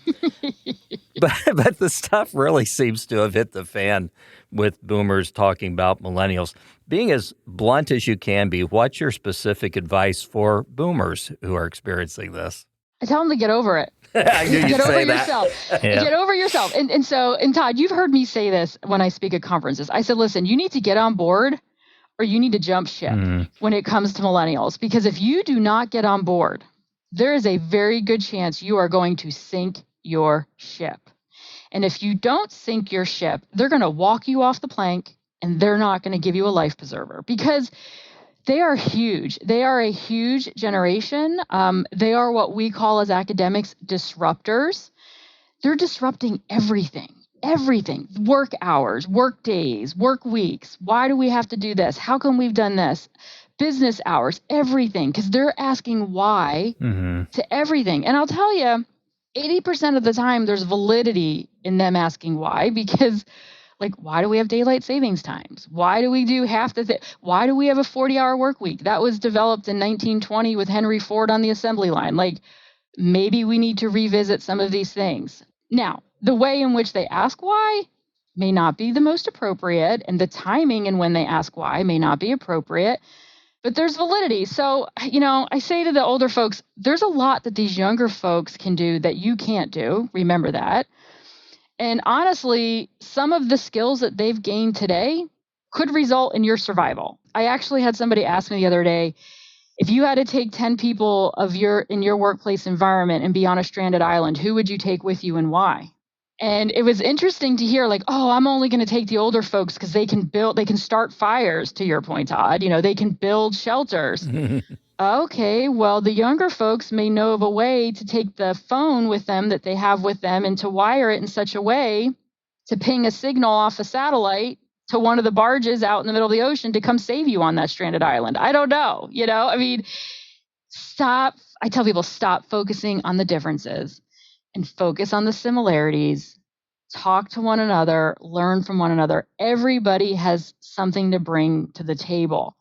S2: But the stuff really seems to have hit the fan with boomers talking about millennials. Being as blunt as you can be, what's your specific advice for boomers who are experiencing this?
S1: I tell them to get over it.
S2: I knew you'd
S1: Get over
S2: say that.
S1: yourself.
S2: Yeah.
S1: Get over yourself. And Todd, you've heard me say this when I speak at conferences. I said, listen, you need to get on board or you need to jump ship when it comes to millennials. Because if you do not get on board, there is a very good chance you are going to sink your ship. And if you don't sink your ship, they're going to walk you off the plank and they're not going to give you a life preserver because they are huge. They are a huge generation. They are what we call as academics disruptors. They're disrupting everything, work hours, work days, work weeks. Why do we have to do this? How come we've done this? Business hours, everything, because they're asking why to everything. And I'll tell you, 80% of the time there's validity in them asking why, because like, why do we have daylight savings times? Why do we do half the why do we have a 40-hour work week? That was developed in 1920 with Henry Ford on the assembly line. Like, maybe we need to revisit some of these things. Now, the way in which they ask why may not be the most appropriate, and the timing in when they ask why may not be appropriate, but there's validity. So, I say to the older folks, there's a lot that these younger folks can do that you can't do. Remember that. And honestly, some of the skills that they've gained today could result in your survival. I actually had somebody ask me the other day, if you had to take 10 people in your workplace environment and be on a stranded island, who would you take with you and why? And it was interesting to hear like, oh, I'm only going to take the older folks because they can start fires, to your point, Todd. They can build shelters. Okay, well, the younger folks may know of a way to take the phone with them that they have with them and to wire it in such a way to ping a signal off a satellite to one of the barges out in the middle of the ocean to come save you on that stranded island. I don't know. I mean, I tell people, stop focusing on the differences and focus on the similarities. Talk to one another, learn from one another. Everybody has something to bring to the table.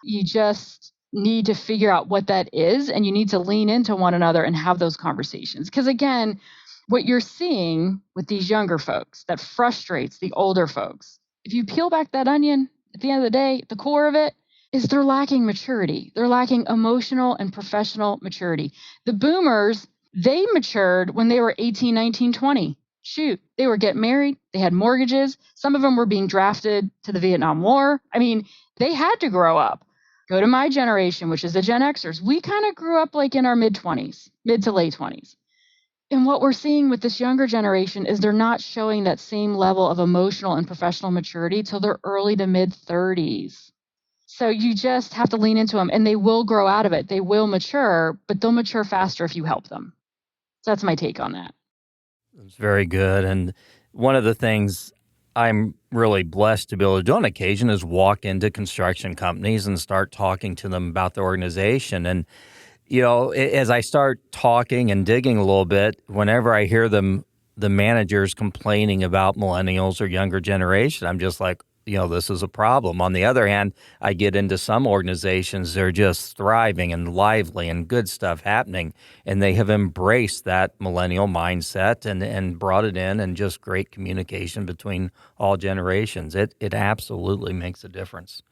S1: You just need to figure out what that is, and you need to lean into one another and have those conversations. Because again, what you're seeing with these younger folks that frustrates the older folks, if you peel back that onion, at the end of the day, the core of it is they're lacking maturity. They're lacking emotional and professional maturity. The boomers, they matured when they were 18, 19, 20. Shoot, they were getting married. They had mortgages. Some of them were being drafted to the Vietnam War. I mean, they had to grow up. Go to my generation, which is the Gen Xers. We kind of grew up like in our mid to late 20s. And what we're seeing with this younger generation is they're not showing that same level of emotional and professional maturity till their early to mid 30s. So you just have to lean into them, and they will grow out of it. They will mature, but they'll mature faster if you help them. So that's my take on that.
S2: It's very good. And one of the things I'm really blessed to be able to do on occasion is walk into construction companies and start talking to them about the organization. And, as I start talking and digging a little bit, whenever I hear the managers complaining about millennials or younger generation, I'm just like, this is a problem. On the other hand, I get into some organizations, they're just thriving and lively and good stuff happening. And they have embraced that millennial mindset and brought it in, and just great communication between all generations. It absolutely makes a difference.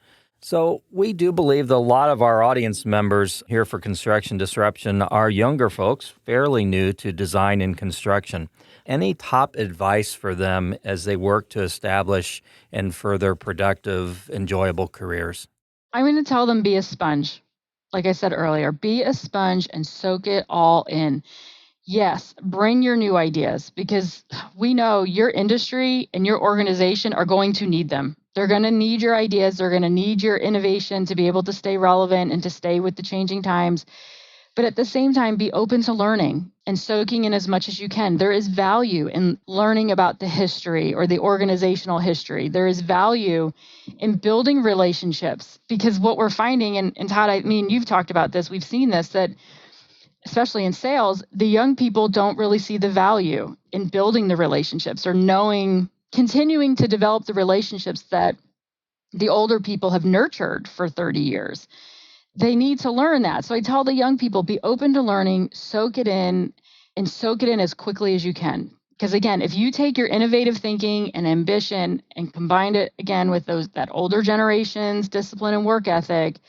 S2: So we do believe that a lot of our audience members here for Construction Disruption are younger folks, fairly new to design and construction. Any top advice for them as they work to establish and further productive, enjoyable careers?
S1: I'm going to tell them be a sponge. Like I said earlier, be a sponge and soak it all in. Yes, bring your new ideas because we know your industry and your organization are going to need them. They're going to need your ideas. They're going to need your innovation to be able to stay relevant and to stay with the changing times. But at the same time, be open to learning and soaking in as much as you can. There is value in learning about the history or the organizational history. There is value in building relationships because what we're finding, and Todd, I mean, you've talked about this, we've seen this, that especially in sales, the young people don't really see the value in building the relationships or continuing to develop the relationships that the older people have nurtured for 30 years. They need to learn that. So I tell the young people, be open to learning, soak it in, and soak it in as quickly as you can. Because again, if you take your innovative thinking and ambition and combine it again with that older generation's discipline and work ethic,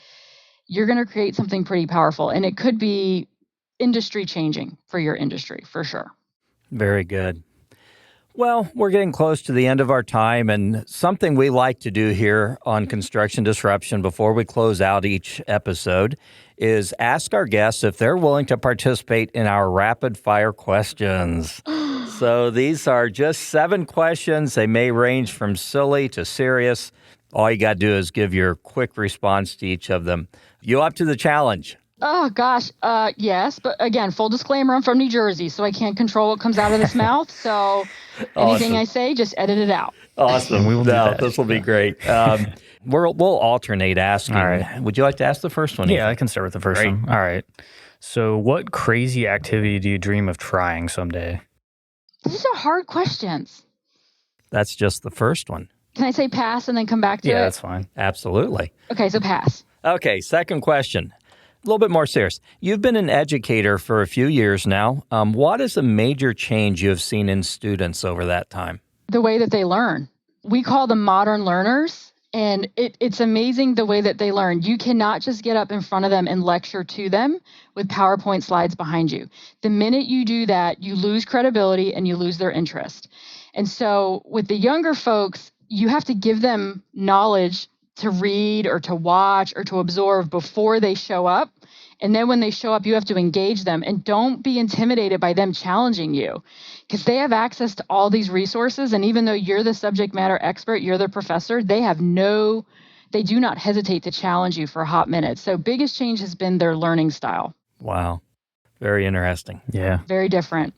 S1: you're going to create something pretty powerful. And it could be industry changing for your industry, for sure.
S2: Very good. Well, we're getting close to the end of our time, and something we like to do here on Construction Disruption before we close out each episode is ask our guests if they're willing to participate in our rapid fire questions. So these are just 7 questions. They may range from silly to serious. All you got to do is give your quick response to each of them. You up to the challenge?
S1: Oh, gosh. Yes. But again, full disclaimer, I'm from New Jersey, so I can't control what comes out of this mouth. So anything I say, just edit it out.
S2: Awesome. We will do that. This will be great. We'll alternate asking.
S3: All right.
S2: Would you like to ask the first one?
S3: Yeah, I can start with the first one. All right. So what crazy activity do you dream of trying someday?
S1: These are hard questions.
S2: That's just the first one.
S1: Can I say pass and then come back to it?
S3: Yeah, that's fine.
S2: Absolutely.
S1: Okay, so pass.
S2: Okay, second question. A little bit more serious. You've been an educator for a few years now. What is a major change you have seen in students over that time?
S1: The way that they learn. We call them modern learners, and it's amazing the way that they learn. You cannot just get up in front of them and lecture to them with PowerPoint slides behind you. The minute you do that, you lose credibility and you lose their interest. And so with the younger folks, you have to give them knowledge to read or to watch or to absorb before they show up. And then when they show up, you have to engage them and don't be intimidated by them challenging you because they have access to all these resources. And even though you're the subject matter expert, you're the professor, they do not hesitate to challenge you for a hot minute. So biggest change has been their learning style.
S2: Wow. Very interesting.
S3: Yeah.
S1: Very different.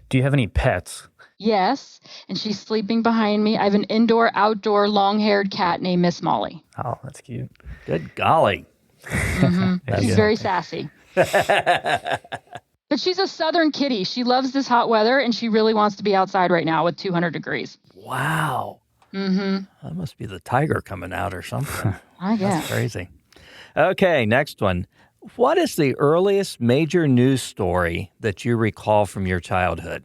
S3: Do you have any pets?
S1: Yes, and she's sleeping behind me. I have an indoor-outdoor long-haired cat named Miss Molly.
S3: Oh, that's cute.
S2: Good golly.
S1: Mm-hmm. She's very sassy. But she's a southern kitty. She loves this hot weather, and she really wants to be outside right now with 200 degrees.
S2: Wow.
S1: Mm-hmm.
S2: That must be the tiger coming out or something.
S1: I guess.
S2: That's crazy. Okay, next one. What is the earliest major news story that you recall from your childhood?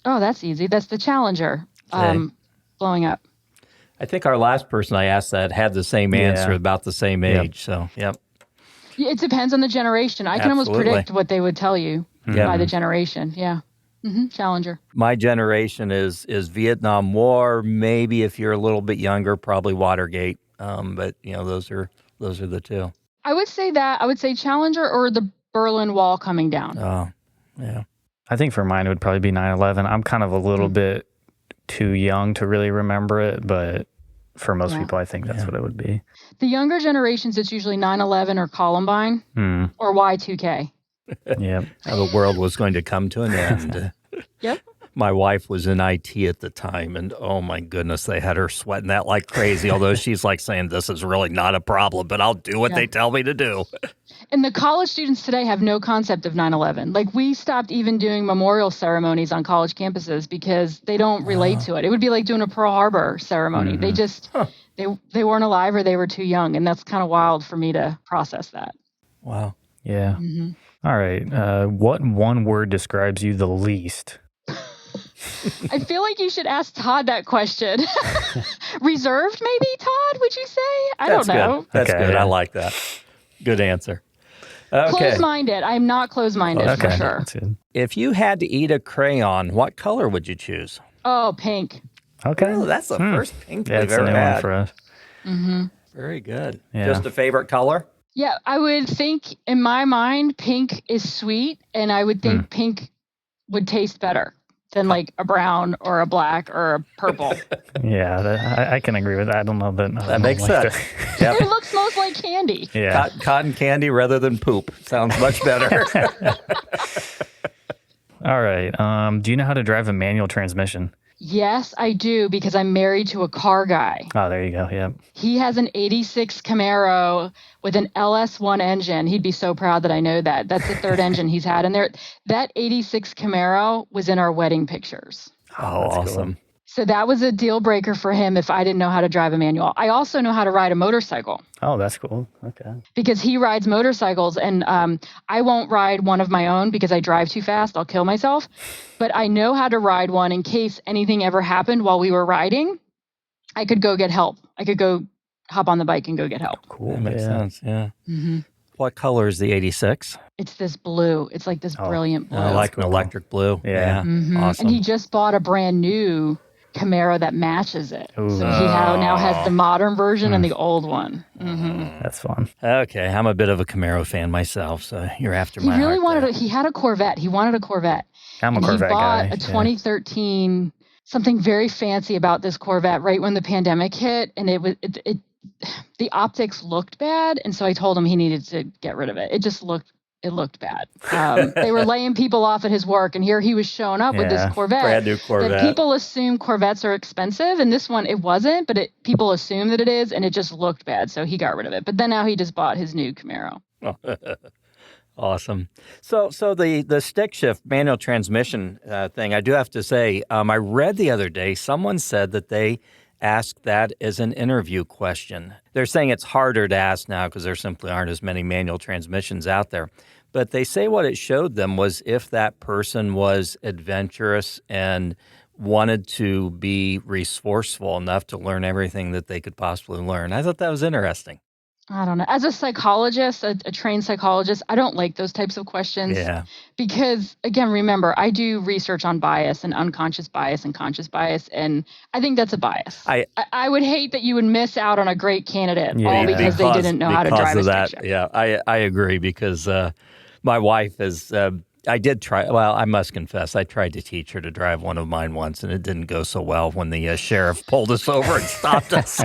S1: Oh, that's easy. That's the Challenger blowing up.
S2: I think our last person I asked that had the same answer, about the same age. So, yep.
S1: It depends on the generation. I can almost predict what they would tell you by the generation. Yeah. Mm-hmm. Challenger.
S2: My generation is Vietnam War. Maybe if you're a little bit younger, probably Watergate. But those are the two.
S1: I would say that. I would say Challenger or the Berlin Wall coming down.
S2: Oh, yeah.
S3: I think for mine, it would probably be 9/11. I'm kind of a little bit too young to really remember it, but for most people, I think that's what it would be.
S1: The younger generations, it's usually 9/11 or Columbine or Y2K.
S3: Yep.
S2: How the world was going to come to an end.
S1: Yep.
S2: My wife was in IT at the time, and oh my goodness, they had her sweating that like crazy, although she's like saying, this is really not a problem, but I'll do what they tell me to do.
S1: And the college students today have no concept of 9/11. Like, we stopped even doing memorial ceremonies on college campuses because they don't relate to it. It would be like doing a Pearl Harbor ceremony. They just, they weren't alive or they were too young. And that's kind of wild for me to process that.
S2: Wow.
S3: Yeah. All right. What one word describes you the least?
S1: I feel like you should ask Todd that question. Reserved, maybe, Todd, would you say? I don't know.
S2: Good. That's
S3: Okay,
S2: good.
S3: yeah.
S2: I like that. Good answer. Okay.
S1: Close-minded. I'm not close-minded for sure.
S3: That's good.
S2: If you had to eat a crayon, what color would you choose?
S1: Oh, pink.
S3: Okay.
S2: Oh, that's the first pink
S3: Yeah,
S2: we've
S3: it's a
S2: ever
S3: new one
S2: had.
S3: for us.
S2: Very good.
S3: Yeah.
S2: Just a favorite color?
S1: Yeah, I would think in my mind, pink is sweet, and I would think pink would taste better than like a brown or a black or a purple.
S3: Yeah, I can agree with that. I don't know that.
S2: That makes sense. Yep.
S1: It looks most like candy.
S3: Yeah.
S2: Cotton candy rather than poop. Sounds much better.
S3: All right. Do you know how to drive a manual transmission?
S1: Yes, I do, because I'm married to a car guy.
S3: Oh, there you go. Yeah.
S1: He has an 86 Camaro with an LS1 engine. He'd be so proud that I know that. That's the third engine he's had in there. That 86 Camaro was in our wedding pictures.
S2: Oh,
S3: That's
S2: awesome.
S3: cool.
S1: So that was a deal breaker for him if I didn't know how to drive a manual. I also know how to ride a motorcycle
S3: Oh, that's cool. Okay.
S1: because he rides motorcycles, and I won't ride one of my own because I drive too fast. I'll kill myself. But I know how to ride one in case anything ever happened while we were riding. I could go get help. I could go hop on the bike and go get help.
S3: Cool.
S2: That makes sense. Yeah.
S1: Mm-hmm.
S2: What color is the 86?
S1: It's this blue. It's like this brilliant blue.
S2: I like an
S3: cool.
S2: electric blue.
S3: Yeah.
S2: Awesome.
S1: And he just bought a brand new Camaro that matches it.
S3: Ooh.
S1: So he now has the modern version and the old one.
S3: That's fun.
S2: Okay, I'm a bit of a Camaro fan myself, so you're after
S1: He
S2: my
S1: really
S2: heart
S1: wanted
S2: there.
S1: he had a Corvette. He wanted a Corvette.
S3: I'm a
S1: And
S3: Corvette
S1: he bought
S3: guy.
S1: a 2013, something very fancy about this Corvette right when the pandemic hit, and it the optics looked bad, and so I told him he needed to get rid of it. It looked bad. They were laying people off at his work, and here he was showing up with this
S3: Yeah.
S1: Corvette.
S2: Brand new Corvette.
S1: That people assume Corvettes are expensive, and this one, it wasn't, but people assume that it is, and it just looked bad, so he got rid of it. But then now he just bought his new Camaro.
S2: Awesome. So the stick shift manual transmission thing, I do have to say, I read the other day, someone said that they asked that as an interview question. They're saying it's harder to ask now because there simply aren't as many manual transmissions out there. But they say what it showed them was if that person was adventurous and wanted to be resourceful enough to learn everything that they could possibly learn. I thought that was interesting.
S1: I don't know. As a psychologist, a trained psychologist, I don't like those types of questions.
S2: Yeah.
S1: Because, again, remember, I do research on bias and unconscious bias and conscious bias, and I think that's a bias. I would hate that you would miss out on a great candidate all because they didn't know how to drive a stick shift.
S2: Yeah, I agree because my wife is, I did try, well, I must confess, I tried to teach her to drive one of mine once, and it didn't go so well when the sheriff pulled us over and stopped us.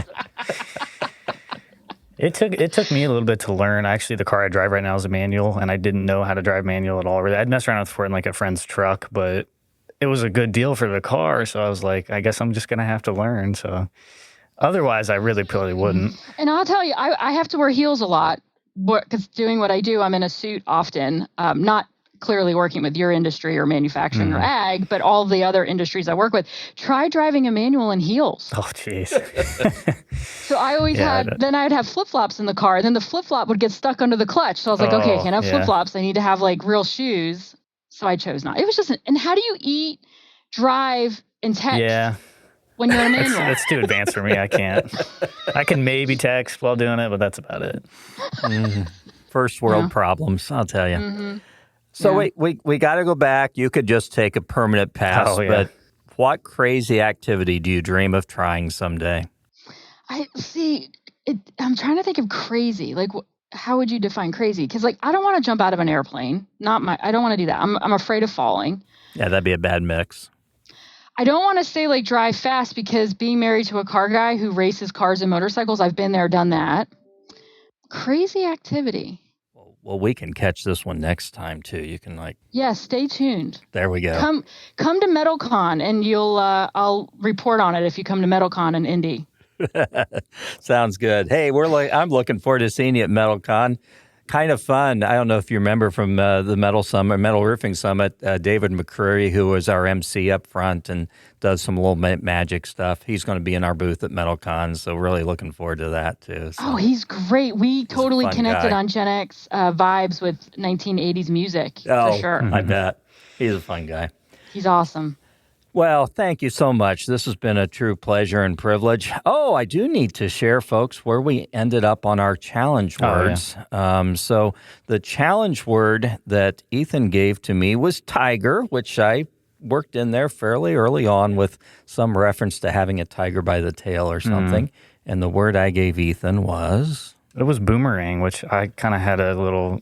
S3: It took me a little bit to learn. Actually, the car I drive right now is a manual, and I didn't know how to drive manual at all. I'd messed around with it in like a friend's truck, but it was a good deal for the car, so I was like, I guess I'm just going to have to learn. So otherwise, I really probably wouldn't.
S1: And I'll tell you, I have to wear heels a lot because doing what I do, I'm in a suit often, not clearly working with your industry or manufacturing or ag, but all the other industries I work with. Try driving a manual in heels.
S3: Oh, jeez.
S1: So I always then I'd have flip-flops in the car. Then the flip-flop would get stuck under the clutch. So I was like, okay, I can't have flip-flops. I need to have like real shoes. So I chose not. It was just, and how do you eat, drive, and text when you're in a manual?
S3: It's too advanced for me. I can't. I can maybe text while doing it, but that's about it.
S2: First world problems, I'll tell you. So wait, we got to go back. You could just take a permanent pass, but what crazy activity do you dream of trying someday?
S1: I'm trying to think of crazy. Like, how would you define crazy? Because like, I don't want to jump out of an airplane. I don't want to do that. I'm afraid of falling.
S2: Yeah, that'd be a bad mix.
S1: I don't want to say like drive fast because being married to a car guy who races cars and motorcycles, I've been there, done that. Crazy activity.
S2: Well, we can catch this one next time too. You can
S1: stay tuned.
S2: There we go.
S1: Come to MetalCon and I'll report on it if you come to MetalCon in Indy.
S2: Sounds good. Hey, I'm looking forward to seeing you at MetalCon. Kind of fun. I don't know if you remember from the Metal Roofing Summit, David McCreary, who was our MC up front and does some little magic stuff. He's going to be in our booth at MetalCon, so really looking forward to that too. So.
S1: Oh, he's great. We totally connected
S2: guy.
S1: on Gen X vibes with 1980s music, for sure.
S2: I bet. He's a fun guy.
S1: He's awesome.
S2: Well, thank you so much. This has been a true pleasure and privilege. Oh, I do need to share, folks, where we ended up on our challenge words. So the challenge word that Ethan gave to me was tiger, which I worked in there fairly early on with some reference to having a tiger by the tail or something. And the word I gave Ethan was?
S3: It was boomerang, which I kind of had a little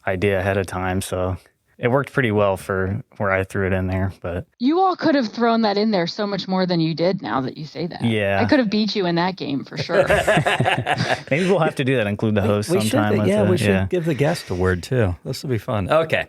S3: idea ahead of time, so it worked pretty well for where I threw it in there. But
S1: You all could have thrown that in there so much more than you did now that you say that.
S3: Yeah.
S1: I could have beat you in that game for sure.
S3: maybe we'll have to do that, include the host sometime.
S2: We should give the guest a word too. This will be fun. Okay.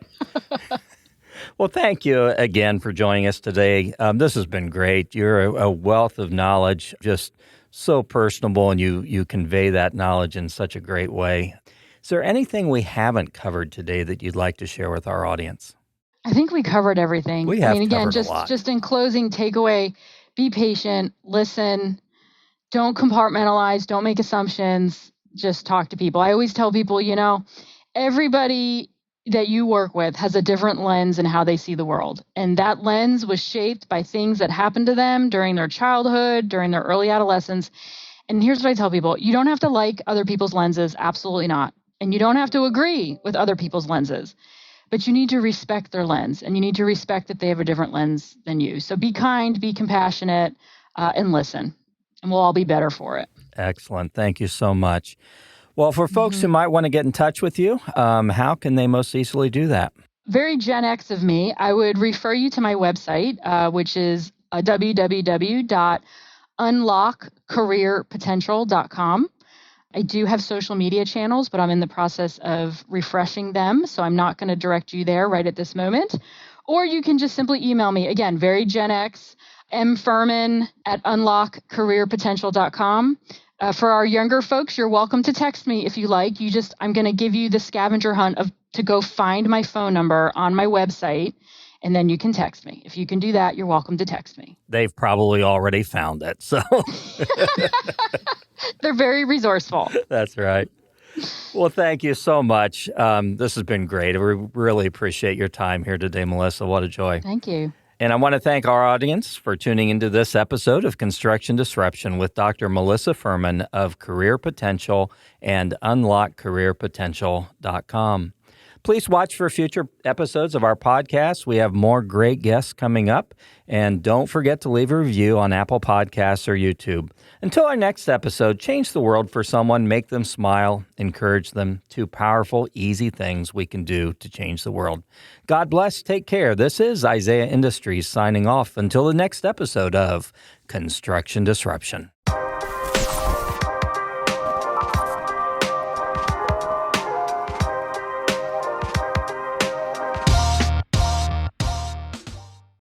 S2: Well, thank you again for joining us today. This has been great. You're a wealth of knowledge, just so personable, and you convey that knowledge in such a great way. Is there anything we haven't covered today that you'd like to share with our audience?
S1: I think we covered everything.
S2: We have
S1: again,
S2: covered a lot.
S1: just in closing, takeaway, be patient, listen, don't compartmentalize, don't make assumptions, just talk to people. I always tell people, everybody that you work with has a different lens in how they see the world. And that lens was shaped by things that happened to them during their childhood, during their early adolescence. And here's what I tell people. You don't have to like other people's lenses, absolutely not. And you don't have to agree with other people's lenses, but you need to respect their lens, and you need to respect that they have a different lens than you. So be kind, be compassionate, and listen, and we'll all be better for it.
S2: Excellent. Thank you so much. Well, for folks who might want to get in touch with you, how can they most easily do that?
S1: Very Gen X of me, I would refer you to my website, which is www.unlockcareerpotential.com. I do have social media channels, but I'm in the process of refreshing them, so I'm not going to direct you there right at this moment. Or you can just simply email me. Again, very Gen X, mfurman@unlockcareerpotential.com. For our younger folks, you're welcome to text me if you like. I'm going to give you the scavenger hunt to go find my phone number on my website, and then you can text me. If you can do that, you're welcome to text me.
S2: They've probably already found it, so.
S1: They're very resourceful.
S2: That's right. Well, thank you so much. This has been great. We really appreciate your time here today, Melissa. What a joy.
S1: Thank you.
S2: And I want to thank our audience for tuning into this episode of Construction Disruption with Dr. Melissa Furman of Career Potential and UnlockCareerPotential.com. Please watch for future episodes of our podcast. We have more great guests coming up. And don't forget to leave a review on Apple Podcasts or YouTube. Until our next episode, change the world for someone, make them smile, encourage them. 2 powerful, easy things we can do to change the world. God bless. Take care. This is Isaiah Industries signing off until the next episode of Construction Disruption.